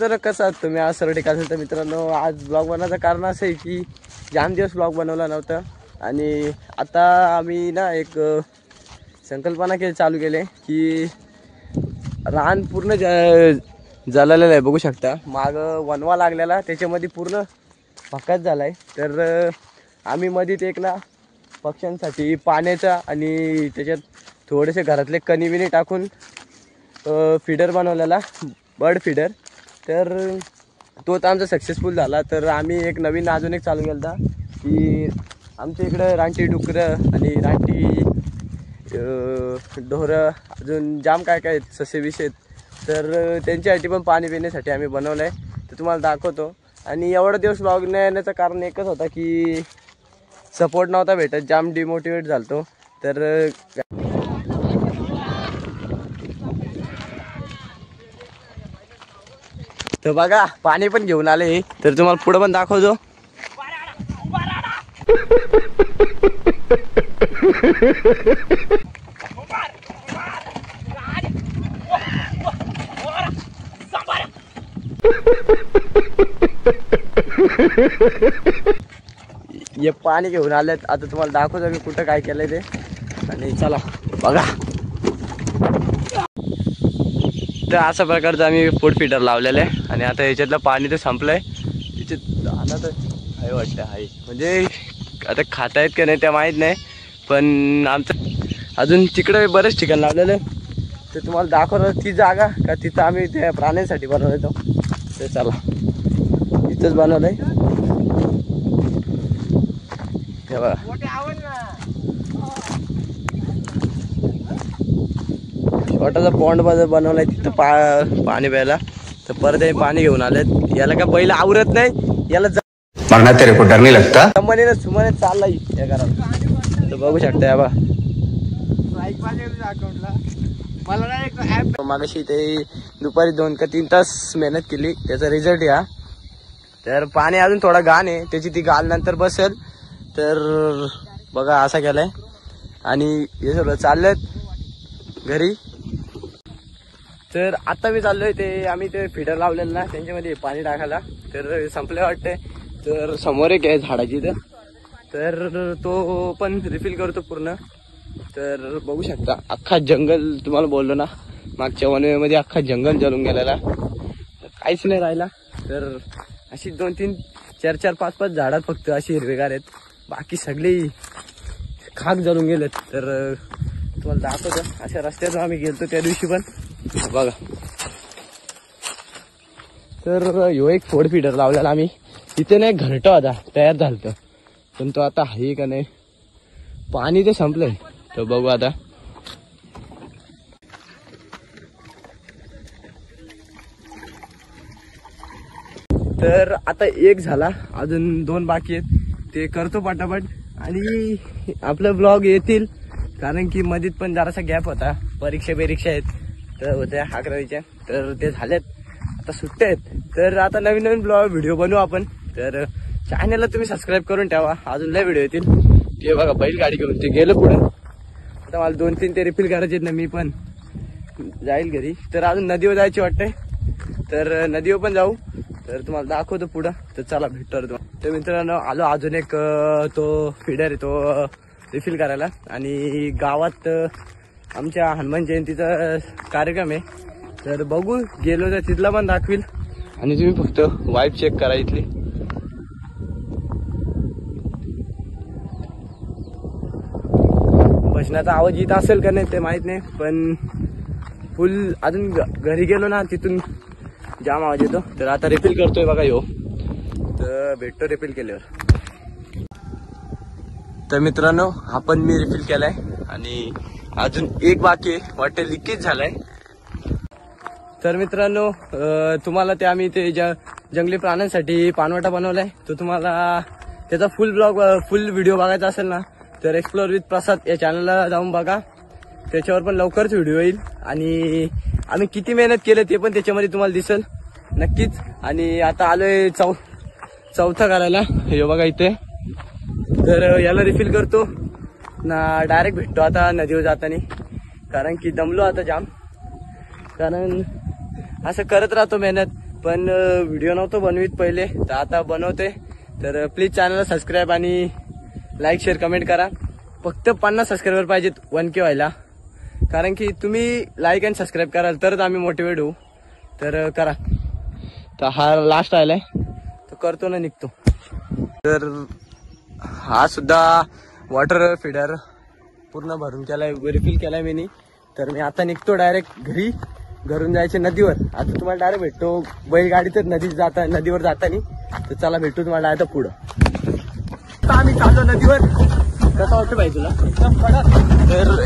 तर कसं तुम्ही आज सर्व ठिकाणी असेल तर मित्रांनो, आज ब्लॉग बनवायचं कारण असं आहे की जाम दिवस ब्लॉग बनवला नव्हता आणि आता आम्ही ना एक संकल्पना चालू केले की रान पूर्ण जळालेलं आहे. बघू शकता माग वनवा लागलेला त्याच्यामध्ये पूर्ण भकास झाला आहे. तर आम्ही मध्येच एक ना पक्ष्यांसाठी पाण्याचा आणि त्याच्यात थोडेसे घरातले कणीबिणी टाकून फीडर बनवलेला, बर्ड फीडर. तर तो तर आमचा सक्सेसफुल झाला. तर आम्ही एक नवीन अजून एक चालू केला होता की आमच्या इकडं रानटी डुकरं आणि रानटी ढोरं अजून जाम काय काय ससे विषय. तर त्यांच्यासाठी पण पाणी पिण्यासाठी आम्ही बनवलं आहे. तर तुम्हाला दाखवतो. आणि एवढा दिवस ब्लॉग न येण्याचं कारण एकच होता की सपोर्ट नव्हता भेटत, जाम डिमोटिवेट झालतो. तर बघा पाणी पण घेऊन आले. तर तुम्हाला पुढं पण दाखवतो. हे पाणी घेऊन आलेत. आता तुम्हाला दाखवतो मी कुठं काय केलंय ते. आणि चला बघा. तर अशा प्रकारचं आम्ही फूड फीडर लावलेलं आहे. आणि आता याच्यातलं पाणी तर संपलंय. याच्यात दाना तर आहे वाटतं आहे, म्हणजे आता खातायत का नाही ते माहीत नाही. पण आमचं अजून तिकडे बरेच ठिकाण लावलेलं आहे. तर तुम्हाला दाखवतो ती जागा का तिथं आम्ही त्या प्राण्यांसाठी बनवतो. तर चला इथंच बनवलं आहे. तेव्हा छोटासा पॉन्ड बनवलाय तिथं पाणी प्यायला. तर परत पाणी घेऊन आलेत. याला का पहिलं आवरत नाही, याला मरना तेरे को डर नहीं लगता. सुमाने चाललाय या घरात. तर बघू शकता या बा मागाशी ते दुपारी 2 का 3 तास मेहनत केली, त्याचा रिझल्ट या. तर पाणी अजून थोडा घाण आहे, त्याची ती गाल नंतर बसेल. तर बघा असा केलाय. आणि हे सगळं चाललेत घरी. तर आता मी चाललोय ते आम्ही ते फीडर लावलेलं ना त्यांच्यामध्ये पाणी टाकायला. तर संपले वाटते. तर समोर एक आहे झाडाची, तर तो पण रिफिल करतो पूर्ण. तर बघू शकता अख्खा जंगल, तुम्हाला बोललो ना मागच्या वनवेमध्ये अख्खा जंगल जळून गेलेला, काहीच नाही राहिला. तर अशी 2-3, 4-4, 5-5 झाडात फक्त अशी हिरवेगार आहेत, बाकी सगळी खाक जळून गेलेत. तर तुम्हाला दाखवतो अशा रस्त्यातून आम्ही गेलतो त्या दिवशी पण बघा. तर ह्यो एक फोड फीडर लावलेला आम्ही. तिथे नाही घरटं होता तयार झालतं, पण तो आता आहे का नाही. पाणी ते संपलंय. तर बघू आता. तर आता एक झाला, अजून 2 बाकी आहेत. ते करतो पटापट आणि आपलं ब्लॉग येतील. कारण की मधीत पण जरासा गॅप होता, परीक्षा आहेत तर होत्या 11वीच्या. तर ते झालेत, आता सुट्ट्या आहेत. तर आता नवीन व्हिडिओ बनवू आपण. तर चॅनलला तुम्ही सबस्क्राईब करून ठेवा, अजून लय व्हिडिओ येतील. ते बघा बैलगाडी घेऊन ते गेलं पुढं. आता मला 2-3 ते रिफिल करायचे ना, मी पण जाईल घरी. तर अजून नदीवर जायची वाटते, तर नदीवर पण जाऊ. तर तुम्हाला दाखवतो पुढं. तर चला भेटतो तुम्हाला. तर मित्रांनो आलो अजून एक तो फीडर आहे तो रिफिल करायला. आणि गावात आमच्या हनुमान जयंतीचा कार्यक्रम आहे. तर बघू, गेलो तर तिथला पण दाखवील. आणि तुम्ही फक्त वाईब चेक करा इथली. भजनाचा आवाज येत असेल का नाही ते माहित नाही, पण फुल अजून घरी गेलो ना तिथून जाम आवाज येतो. तर आता रिफिल करतोय बघा ह्यो. तर भेटतो रिफिल केल्यावर. तर मित्रांनो आपण मी रिफिल केलाय आणि अजून एक बाकी वाटतं लिकेज झालाय. तर मित्रांनो तुम्हाला ते आम्ही ते जंगली प्राण्यांसाठी पानवाटा बनवलाय. तो तुम्हाला त्याचा फुल व्हिडिओ बघायचा असेल ना, तर एक्सप्लोर विथ प्रसाद या चॅनलला जाऊन बघा. त्याच्यावर पण लवकरच व्हिडिओ येईल. आणि आम्ही किती मेहनत केले ते पण त्याच्यामध्ये तुम्हाला दिसेल नक्कीच. आणि आता आलोय चौथा करायला. हे बघा इथे. तर याला रिफिल करतो ना, डायरेक्ट भेटतो आता नदीवर जाताना. कारण की दमलो आता जाम. कारण असं करत राहतो मेहनत, पण व्हिडिओ नव्हतो बनवीत पहिले, तर आता बनवते. तर प्लीज चॅनलला सबस्क्राईब आणि लाईक शेअर कमेंट करा. फक्त 50 सबस्क्रायबर पाहिजेत 1K व्हायला, कारण की तुम्ही लाईक आणि सबस्क्राईब कराल तरच आम्ही मोटिवेट होऊ. तर करा. तर हा लास्ट आलाय, तो करतो ना निघतो. तर हा सुद्धा वॉटर फीडर पूर्ण भरून केलाय, रिफिल केलाय मी. तर मी आता निघतो डायरेक्ट घरी. घरून जायचे नदीवर. आता तुम्हाला डायरेक्ट भेटतो बैलगाडीतच नदीवर जातानी. तर चला भेटू तुम्हाला आता पुढं. आता आम्ही चाललो नदीवर. कसं वाटतं भाई तुला? तर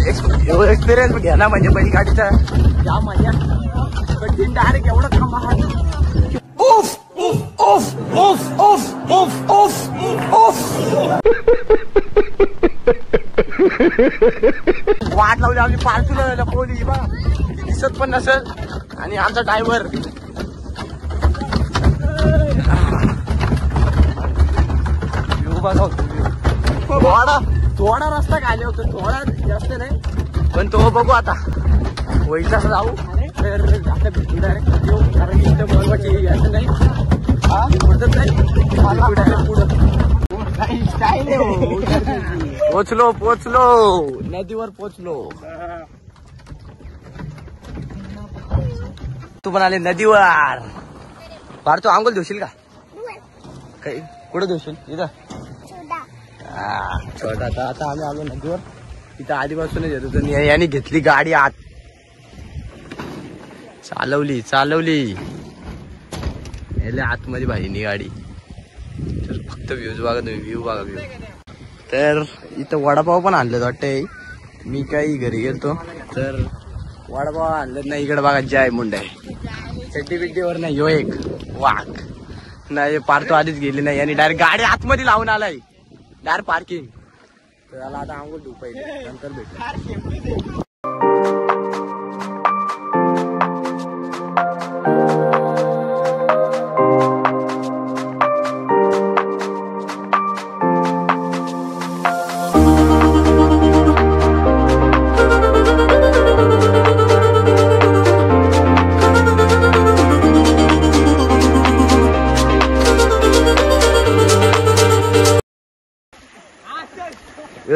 एक्सपिरियन्स घ्या ना, म्हणजे बैलगाडीचा या मजा. कठीण डायरेक्ट एवढं थांबा. वाट लावली आम्ही पार्टीला पोली बा, दिसत पण नसेल. आणि आमचा ड्रायव्हर थोडा रस्ता खाली होतो, थोडा जास्त नाही. पण तो बघू आता होईल तसं जाऊ. तर आता भेटू डायरेक्ट येऊ, कारण की इथं बोलवाची असं नाही. मदत नाही पुढं. पोचलो नदीवर पोचलो. तू पण आले नदीवर. फार तू आंघोळ धुशील का? काही कुठं धुशील? इथं छोटा. आता आम्ही आलो नदीवर. इथं आधीपासूनच येतो. तर याने घेतली गाडी आत, चालवली आतमध्ये भाईनी गाडी. तर फक्त व्ह्यूज बघा तुम्ही, व्ह्यू बघा व्ह्यू. तर इथं वडापाव पण आणलं वाटतंय. मी काही घरी गेलतो तर वडापाव आणलं नाही. इकडे बघा जय मुंडे चड्डी बिड्डीवर नाही. यो एक वाघ नाही, पार्थ आधीच गेली नाही आणि डायरेक्ट गाडी आतमध्ये लावून आलाय डायरेक्ट पार्किंग. तर त्याला आता आंघोळ धुऊ पहिले, नंतर भेटू.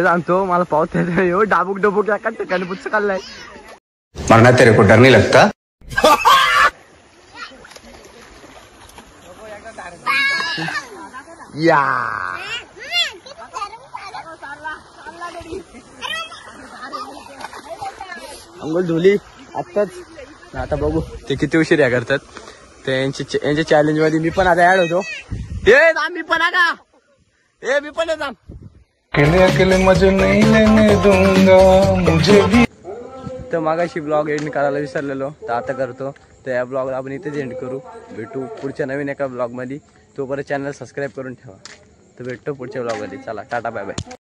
सांगतो मला पाऊस येतो. डाबूक एका ठिकाणी पुच्छ खाल्लाय. मरना तेरे को डर नहीं लगता? या अंघोळ धुली आत्ताच. आता बघू ते किती उशीर या करतात. यांच्या चॅलेंज मध्ये मी पण आता ऍड होतो. मी पण आता मी पण येत. अकेले मजे नहीं लेने दूंगा मुझे भी. तर मागाशी ब्लॉग एंड करायला विसरलेलो, तर आता करतो. तर या ब्लॉगला आपण इथेच एंड करू. भेटू पुढच्या नवीन एका ब्लॉग मध्ये. तोपर्यंत चॅनल सबस्क्राईब करून ठेवा. तर भेटतो पुढच्या ब्लॉग मध्ये. चला टाटा बाय बाय.